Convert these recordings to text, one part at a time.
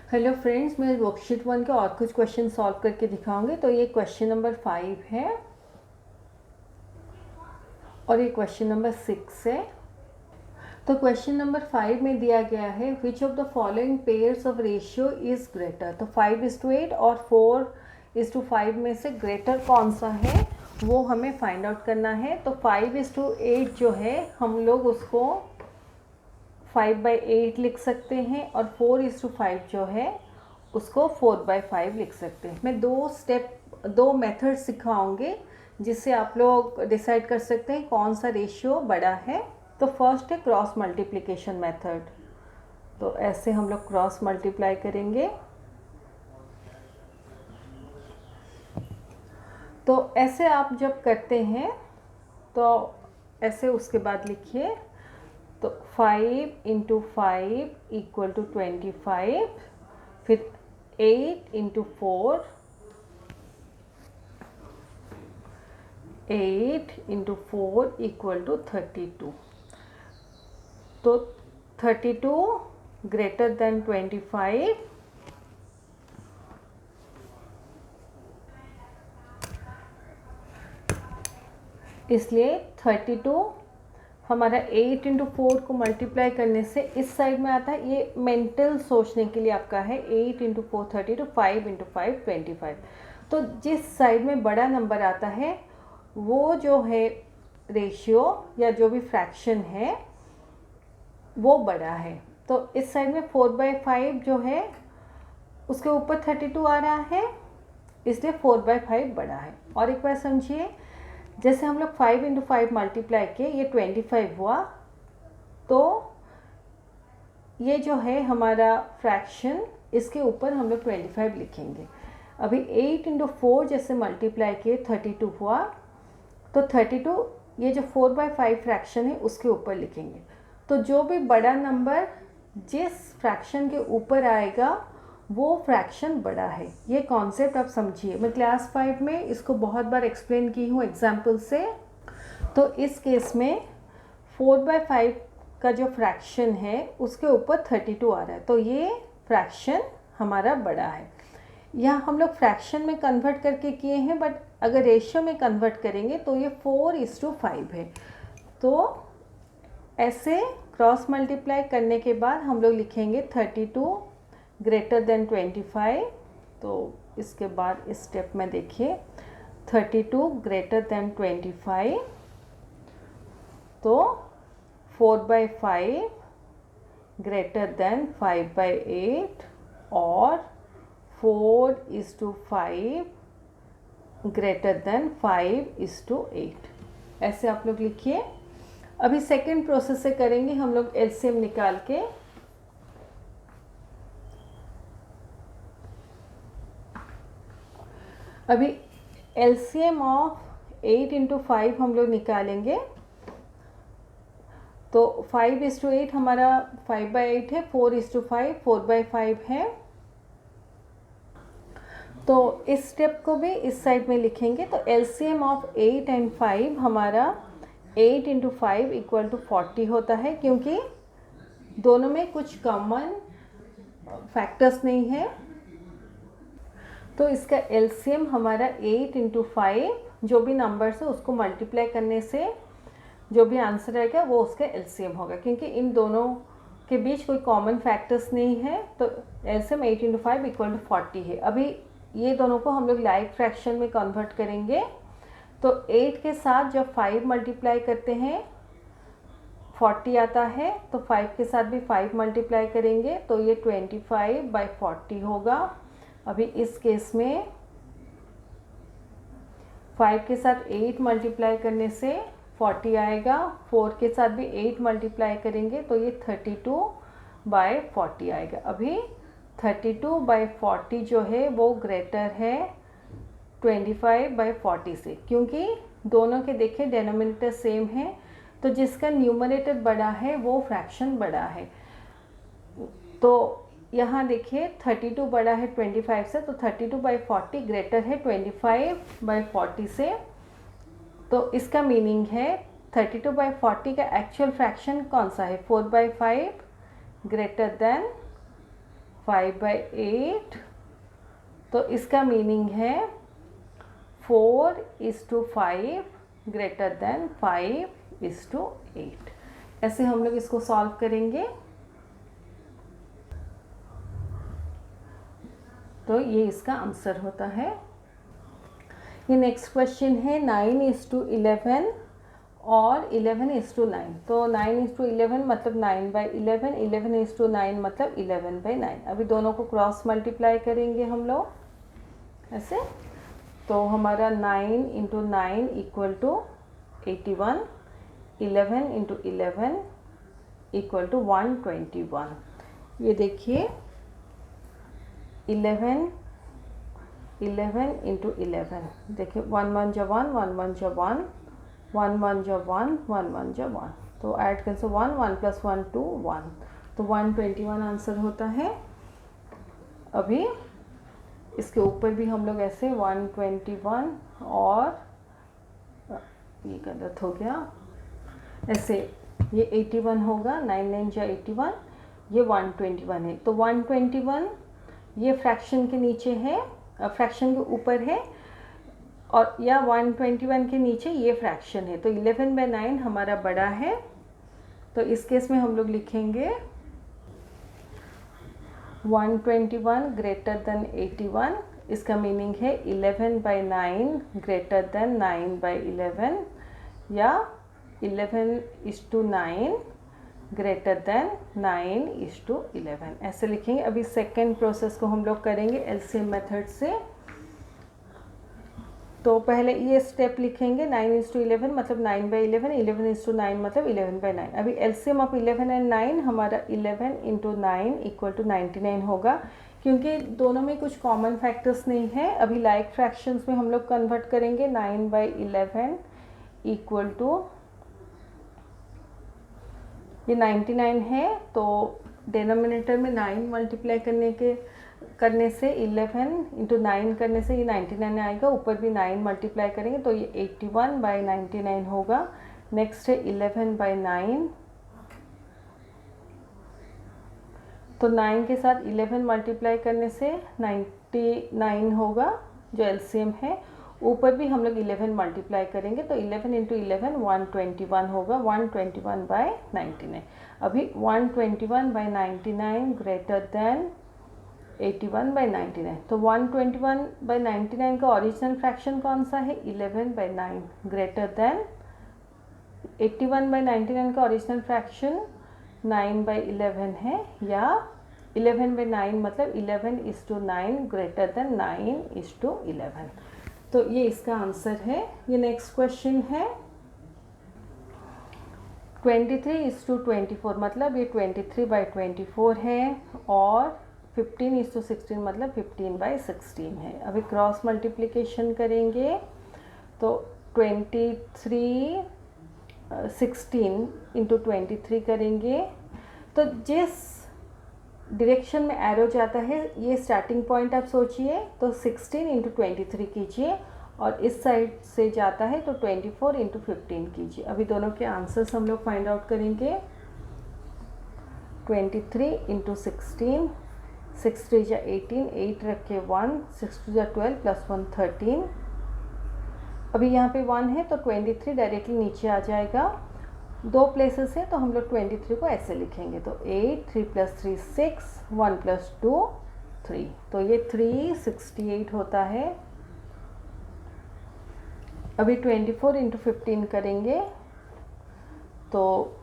Hello friends, मैं worksheet 1 के और कुछ क्वेश्चन सॉल्व करके दिखाऊंगी। तो ये क्वेश्चन नंबर 5 है और ये क्वेश्चन नंबर 6 है। तो क्वेश्चन नंबर 5 में दिया गया है which of the following pairs of ratio is greater. तो 5:8 और 4:5 में से ग्रेटर कौन सा है वो हमें फाइंड आउट करना है। तो 5:8 जो है हम लोग उसको 5/8 लिख सकते हैं और 4:5 जो है उसको 4/5 लिख सकते हैं। मैं दो मेथड सिखाऊंगी जिससे आप लोग डिसाइड कर सकते हैं कौन सा रेशियो बड़ा है। तो फर्स्ट है क्रॉस मल्टीप्लिकेशन मेथड। तो ऐसे हम लोग क्रॉस मल्टीप्लाई करेंगे। तो ऐसे आप जब करते हैं तो ऐसे उसके बाद लिखिए। तो 5 × 5 = 25, फिर 8 × 4 = 32। तो 32 ग्रेटर देन 25, इसलिए 32 हमारा 8 × 4 को मल्टीप्लाई करने से इस साइड में आता है। ये मेंटल सोचने के लिए आपका है। 8 × 4 32, 5 × 5 25। तो जिस साइड में बड़ा नंबर आता है वो जो है रेशियो या जो भी फ्रैक्शन है वो बड़ा है। तो इस साइड में 4/5 जो है उसके ऊपर 32 आ रहा है, इसलिए 4/5 बड़ा है। और एक बार समझिए, जैसे हम लोग 5 × 5 मल्टीप्लाई किए, ये 25 हुआ। तो ये जो है हमारा फ्रैक्शन, इसके ऊपर हम लोग 25 लिखेंगे। अभी 8 × 4 जैसे मल्टीप्लाई किए 32 हुआ, तो 32 ये जो 4/5 फ्रैक्शन है उसके ऊपर लिखेंगे। तो जो भी बड़ा नंबर जिस फ्रैक्शन के ऊपर आएगा वो फ्रैक्शन बड़ा है। ये कॉन्सेप्ट आप समझिए। मैं क्लास 5 में इसको बहुत बार एक्सप्लेन की हूँ एग्जाम्पल से। तो इस केस में 4/5 का जो फ्रैक्शन है उसके ऊपर 32 आ रहा है, तो ये फ्रैक्शन हमारा बड़ा है। यहाँ हम लोग फ्रैक्शन में कन्वर्ट करके किए हैं, बट अगर रेशियो में कन्वर्ट करेंगे तो ये 4:5 है। तो ऐसे क्रॉस मल्टीप्लाई करने के बाद हम लोग लिखेंगे 32 ग्रेटर देन 25। तो इसके बाद इस स्टेप में देखिए 32 ग्रेटर देन 25, तो 4/5 ग्रेटर देन 5/8 और 4:5 ग्रेटर देन 5:8। ऐसे आप लोग लिखिए। अभी सेकेंड प्रोसेस से करेंगे हम लोग एलसीएम निकाल के। अभी एलसीएम ऑफ 8 × 5 हम लोग निकालेंगे। तो 5:8 हमारा 5/8 है, 4:5 4/5 है। तो इस स्टेप को भी इस साइड में लिखेंगे। तो एलसीएम ऑफ 8 और 5 हमारा 8 × 5 = 40 होता है, क्योंकि दोनों में कुछ कॉमन फैक्टर्स नहीं है। तो इसका एलसीएम हमारा 8 × 5 जो भी नंबर्स है उसको मल्टीप्लाई करने से जो भी आंसर आएगा वो उसका एलसीएम होगा, क्योंकि इन दोनों के बीच कोई कॉमन फैक्टर्स नहीं है। तो एलसीएम 8 × 5 = 40 है। अभी ये दोनों को हम लोग लाइक फ्रैक्शन में कन्वर्ट करेंगे। तो 8 के साथ जब 5 मल्टीप्लाई करते हैं 40 आता है, तो 5 के साथ भी 5 मल्टीप्लाई करेंगे तो ये 25/40 होगा। अभी इस केस में 5 के साथ 8 मल्टीप्लाई करने से 40 आएगा, 4 के साथ भी 8 मल्टीप्लाई करेंगे तो ये 32/40 आएगा। अभी 32/40 जो है वो ग्रेटर है 25/40 से, क्योंकि दोनों के देखें डेनोमिनेटर सेम है। तो जिसका न्यूमरेटर बड़ा है वो फ्रैक्शन बड़ा है। तो यहाँ देखिए 32 बड़ा है 25 से, तो 32/40 ग्रेटर है 25/40 से। तो इसका मीनिंग है 32/40 का एक्चुअल फ्रैक्शन कौन सा है, 4/5 ग्रेटर देन 5/8, तो इसका मीनिंग है 4:5 ग्रेटर देन 5:8। ऐसे हम लोग इसको सॉल्व करेंगे। तो ये इसका आंसर होता है। ये नेक्स्ट क्वेश्चन है 9:11 और 11:9। तो 9:11 मतलब 9/11, 11:9 मतलब 11/9। अभी दोनों को क्रॉस मल्टीप्लाई करेंगे हम लोग ऐसे। तो हमारा 9 × 9 = 81, 11 × 11 = 121। ये देखिए 11 × 11, देखिए 1 1 × 1, 1 1 × 1, 1 1 × 1, 1 1 × 1, तो ऐड कर से 1 1 + 1 2 1, तो 121 आंसर होता है। अभी इसके ऊपर भी हम लोग ऐसे 121 और ये गलत हो गया, ऐसे ये 81 होगा, 9 9 × 81, ये 121 है। तो 121 ये फ्रैक्शन के नीचे है, फ्रैक्शन के ऊपर है, और या 121 के नीचे ये फ्रैक्शन है। तो 11/9 हमारा बड़ा है, तो इस केस में हम लोग लिखेंगे 121 ग्रेटर देन 81। इसका मीनिंग है 11/9 ग्रेटर देन 9/11, या 11:9 ग्रेटर देन 9:11, ऐसे लिखेंगे। अभी सेकेंड प्रोसेस को हम लोग करेंगे एलसीएम मेथड से। तो पहले ये स्टेप लिखेंगे 9:11 मतलब 9/11, 11:9 मतलब 11/9। अभी एलसीएम ऑफ 11 और 9 हमारा 11 × 9 = 99 होगा, क्योंकि दोनों में कुछ कॉमन फैक्टर्स नहीं है। अभी लाइक फ्रैक्शंस में हम लोग कन्वर्ट करेंगे। 9/11 = ये 99 है, तो डिनोमिनेटर में 9 मल्टीप्लाई करने से 11 × 9 करने से ये 99 आएगा, ऊपर भी 9 मल्टीप्लाई करेंगे तो ये 81/99 होगा। नेक्स्ट है 11/9, तो 9 के साथ 11 मल्टीप्लाई करने से 99 होगा जो एलसीएम है। ऊपर भी हम लोग 11 मल्टीप्लाई करेंगे तो 11 × 11 121 होगा, 121/99। अभी 121/99 ग्रेटर देन 81/99। तो 121/99 का ओरिजिनल फ्रैक्शन कौन सा है? 11/9 ग्रेटर देन 81/99 का ओरिजिनल फ्रैक्शन 9/11 है, या 11/9 मतलब 11:9 ग्रेटर देन 9:11। तो ये इसका आंसर है। ये नेक्स्ट क्वेश्चन है 23:24 मतलब ये 23/24 है, और 15:16 मतलब 15/16 है। अभी क्रॉस मल्टीप्लिकेशन करेंगे तो 23 16 × 23 करेंगे, तो जिस डायरेक्शन में एरो जाता है ये स्टार्टिंग पॉइंट आप सोचिए, तो 16 × 23 कीजिए, और इस साइड से जाता है तो 24 × 15 कीजिए। अभी दोनों के आंसर्स हम लोग फाइंड आउट करेंगे। 23 × 16, 6 3 = 18, 8 रख के 1, 6 2 = 12 + 1 13। अभी यहाँ पे 1 है तो 23 डायरेक्टली नीचे आ जाएगा। दो प्लेसेस है तो हम लोग 23 को ऐसे लिखेंगे, तो 8, 3 + 3 6, 1 + 2 3, तो ये 368 होता है। अभी 24 × 15 करेंगे, तो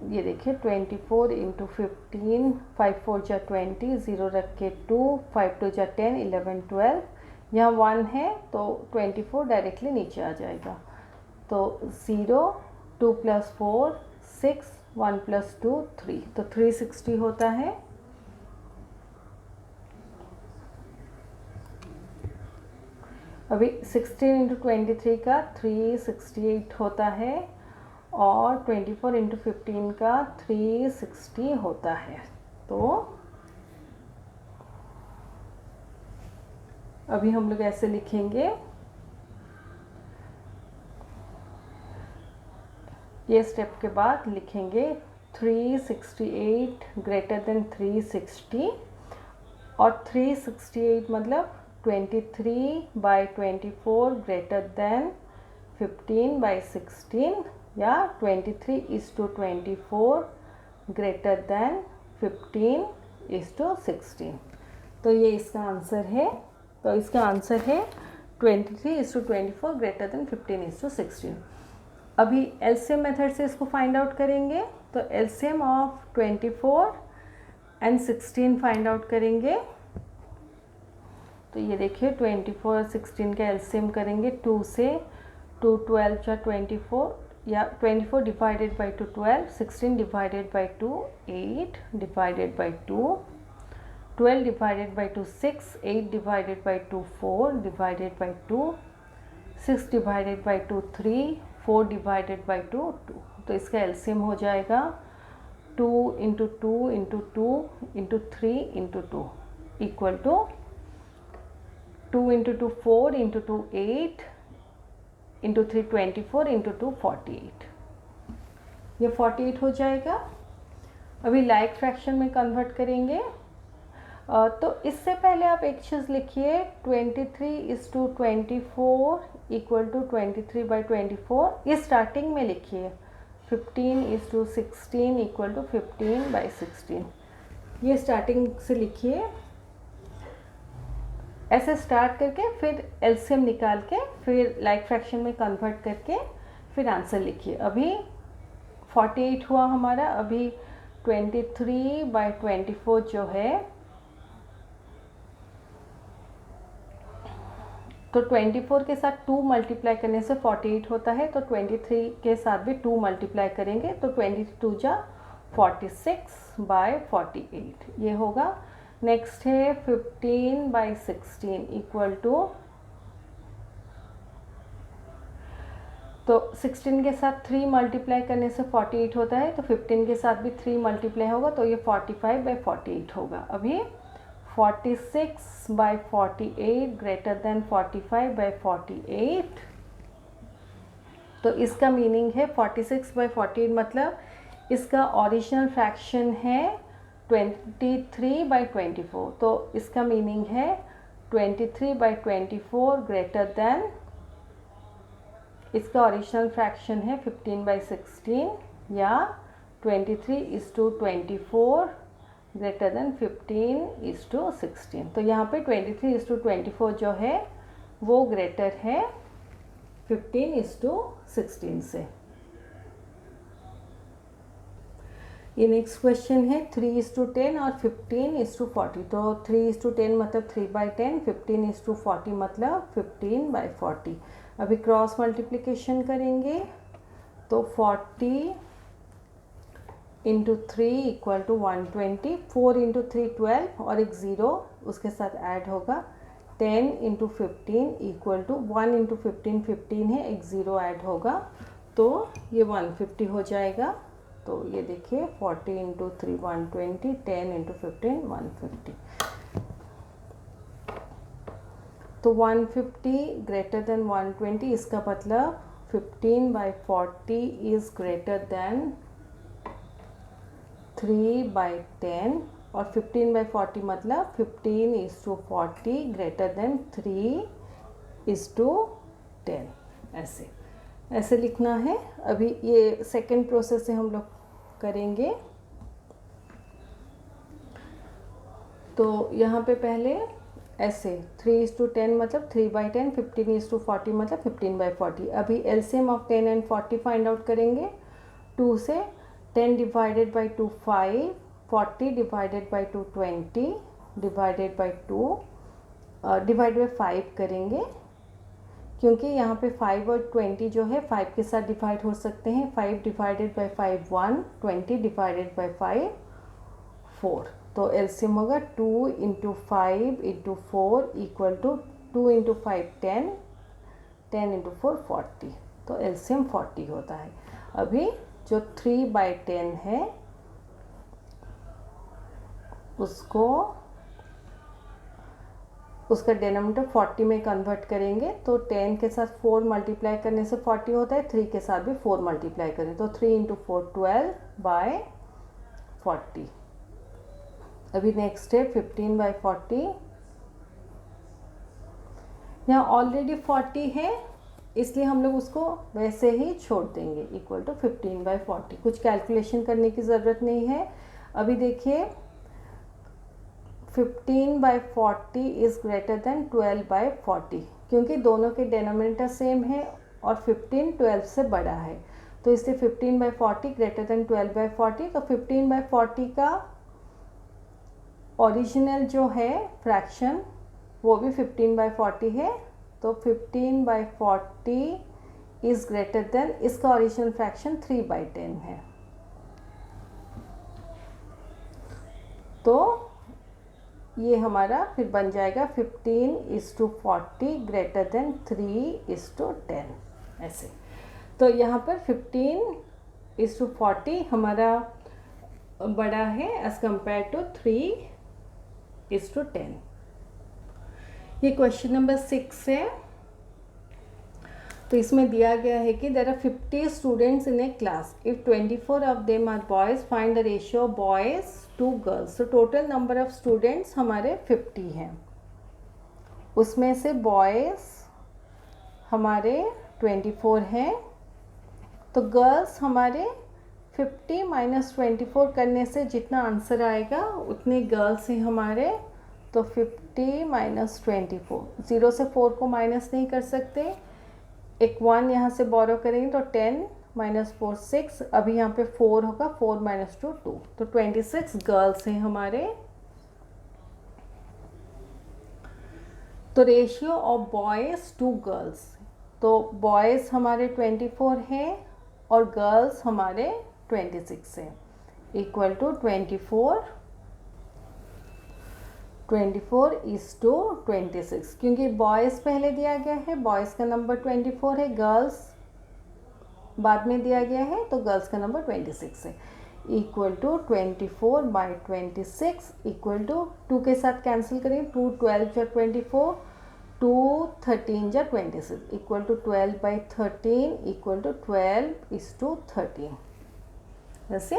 ये देखिए 24 × 15, 5 4 = 20, 0 रख के 2, 5 2 = 10, 11 12, यहाँ 1 है तो 24 डायरेक्टली नीचे आ जाएगा, तो 0 2 + 4 6, 1 + 2 3, तो 360 होता है। अभी 16 × 23 का 368 होता है, और 24 × 15 का 360 होता है। तो अभी हम लोग ऐसे लिखेंगे, ये स्टेप के बाद लिखेंगे 368 ग्रेटर देन 360, और 368 मतलब 23/24 ग्रेटर देन 15/16 या 23:24 ग्रेटर देन 15:16। तो ये इसका आंसर है। तो इसका आंसर है 23:24 ग्रेटर देन 15:16। अभी एलसीएम मेथड से इसको फाइंड आउट करेंगे। तो LCM of 24 and 16 find out करेंगे। तो ये देखिए 24 और 16 का एलसीएम करेंगे 2 से। 2 12 या 24 या 24 divided by 2 12, 16 divided by 2 8 divided by 2, 12 divided by 2 6, 8 divided by 2 4 divided by 2, 6 divided by 2 3, 4 divided by 2 2। तो इसका एलसीएम हो जाएगा 2 into 2 into 2 into 3 into 2 equal to 2 into 2 4 into 2 8 into 3 24 into 2 48। ये 48 हो जाएगा। अभी लाइक फ्रैक्शन में कन्वर्ट करेंगे। तो इससे पहले आप एक चीज़ लिखिए 23:24 इक्वल टू 23/24। ये स्टार्टिंग में लिखिए 15:16 इक्वल टू 15/16। ये स्टार्टिंग से लिखिए। ऐसे स्टार्ट करके फिर एलसीएम निकाल के फिर लाइक फ्रैक्शन में कन्वर्ट करके फिर आंसर लिखिए। अभी 48 हुआ हमारा। अभी 23/24 जो है तो 24 के साथ 2 मल्टीप्लाई करने से 48 होता है। तो 23 के साथ भी 2 मल्टीप्लाई करेंगे तो 22 जा 46/48 ये होगा। नेक्स्ट है 15/16 इक्वल टू, तो 16 के साथ 3 मल्टीप्लाई करने से 48 होता है। तो 15 के साथ भी 3 मल्टीप्लाई होगा तो ये 45/48 होगा। अभी 46/48 ग्रेटर देन 45/48। तो इसका मीनिंग है 46/48 मतलब इसका ओरिजिनल फ्रैक्शन है 23/24। तो इसका मीनिंग है 23/24 ग्रेटर देन, इसका ओरिजिनल फ्रैक्शन है 15/16 या 23:24 ग्रेटर देन 15:16। तो यहाँ पे 23:24 जो है वो ग्रेटर है 15:16 से। ये नेक्स्ट क्वेश्चन है 3:10 और 15:40। तो 3:10 मतलब 3/10, 15:40 मतलब 15/40। अभी क्रॉस मल्टीप्लिकेशन करेंगे तो 40 इंटू 3 इक्वल टू 120, 4 इंटू 3 12 और एक ज़ीरो उसके साथ ऐड होगा। 10 इंटू 15 इक्वल टू 1 इंटू 15 15 है, एक ज़ीरो ऐड होगा तो ये 150 हो जाएगा। तो ये देखिए 40 इंटू 3 120, 10 इंटू 15 150। तो 150 ग्रेटर देन 120 इसका मतलब 15/40 इज़ ग्रेटर देन 3/10 और 15/40 मतलब 15:40 ग्रेटर देन 3:10। ऐसे लिखना है। अभी ये सेकंड प्रोसेस से हम लोग करेंगे। तो यहाँ पे पहले ऐसे 3:10 मतलब 3/10, 15:40 मतलब 15/40। अभी LCM of 10 and 40 find out करेंगे। 2 से 10 divided by 2 5, 40 divided by 2 20 divided by 2 divide by 5 करेंगे क्योंकि यहाँ पे 5 और 20 जो है 5 के साथ डिवाइड हो सकते हैं। 5 डिवाइडेड बाई 5 1, 20 डिवाइडेड बाई 5 4। तो एलसीएम होगा 2 into 5 into 4 equal to 2 into 5 10, 10 into 4 40। तो एलसीएम 40 होता है। अभी जो 3/10 है उसका डिनोमिनेटर 40 में कन्वर्ट करेंगे। तो 10 के साथ 4 मल्टीप्लाई करने से 40 होता है, 3 के साथ भी 4 मल्टीप्लाई करें तो 3 इंटू 4 12/40। अभी नेक्स्ट है 15/40। यहाँ ऑलरेडी 40 है, इसलिए हम लोग उसको वैसे ही छोड़ देंगे, इक्वल टू 15/40। कुछ कैलकुलेशन करने की ज़रूरत नहीं है। अभी देखिए 15/40 इज़ ग्रेटर देन 12/40, क्योंकि दोनों के डिनोमिनेटर सेम है और 15 12 से बड़ा है, तो इसलिए 15/40 ग्रेटर देन 12/40। तो 15/40 का ओरिजिनल जो है फ्रैक्शन वो भी 15/40 है, तो 15/40 इज़ ग्रेटर देन, इसका ओरिजिनल फ्रैक्शन 3/10 है। तो ये हमारा फिर बन जाएगा 15:40 ग्रेटर देन 3:10 ऐसे। तो यहाँ पर 15:40 हमारा बड़ा है एज़ कम्पेयर टू 3:10। ये क्वेश्चन नंबर 6 है। तो इसमें दिया गया है कि there are 50 students in a class, if 24 of them are boys, find the ratio boys to girls. तो टोटल नंबर ऑफ स्टूडेंट्स हमारे 50 हैं, उसमें से बॉयज़ हमारे 24 हैं, तो गर्ल्स हमारे 50 - 24 करने से जितना आंसर आएगा उतने गर्ल्स हैं हमारे। तो 50 - 24, 0 से 4 को माइनस नहीं कर सकते, एक 1 यहाँ से बोरो करेंगे तो 10 - 4 6, अभी यहाँ पे 4 होगा, 4 - 2 2, तो 26 गर्ल्स हैं हमारे। तो ratio of boys to girls, तो बॉयज़ हमारे 24 हैं और गर्ल्स हमारे 26 हैं, इक्वल टू 24:26, क्योंकि बॉयज़ पहले दिया गया है, बॉयज़ का नंबर 24 है, गर्ल्स बाद में दिया गया है, तो गर्ल्स का नंबर 26 है, इक्वल टू 24/26 इक्वल टू 2 के साथ कैंसिल करें, 2 12 जा 24, 2 13 जा 26, इक्वल टू 12/13 इक्वल टू 12:13 ऐसे।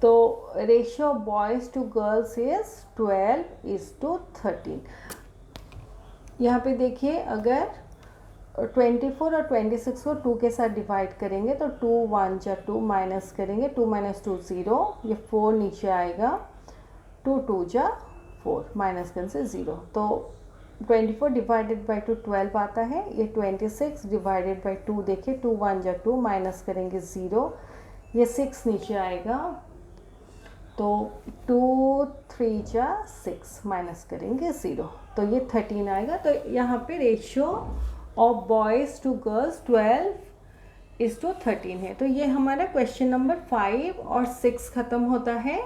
तो ratio boys to girls is 12:13। यहाँ पे देखिए अगर 24 और 26 को 2 के साथ डिवाइड करेंगे तो 2 1 जा 2 माइनस करेंगे, 2 - 2 0, ये 4 नीचे आएगा, 2 2 जा 4 माइनस करने से 0, तो 24 डिवाइडेड बाई 2 12 आता है, ये 26 डिवाइडेड बाई 2 देखिए, 2 1 जा 2 माइनस करेंगे 0, ये 6 नीचे आएगा, तो 2 3 जा 6 माइनस करेंगे 0, तो ये 13 आएगा। तो यहाँ पे ratio of boys to girls 12:13 है। तो ये हमारा क्वेश्चन नंबर 5 और 6 ख़त्म होता है।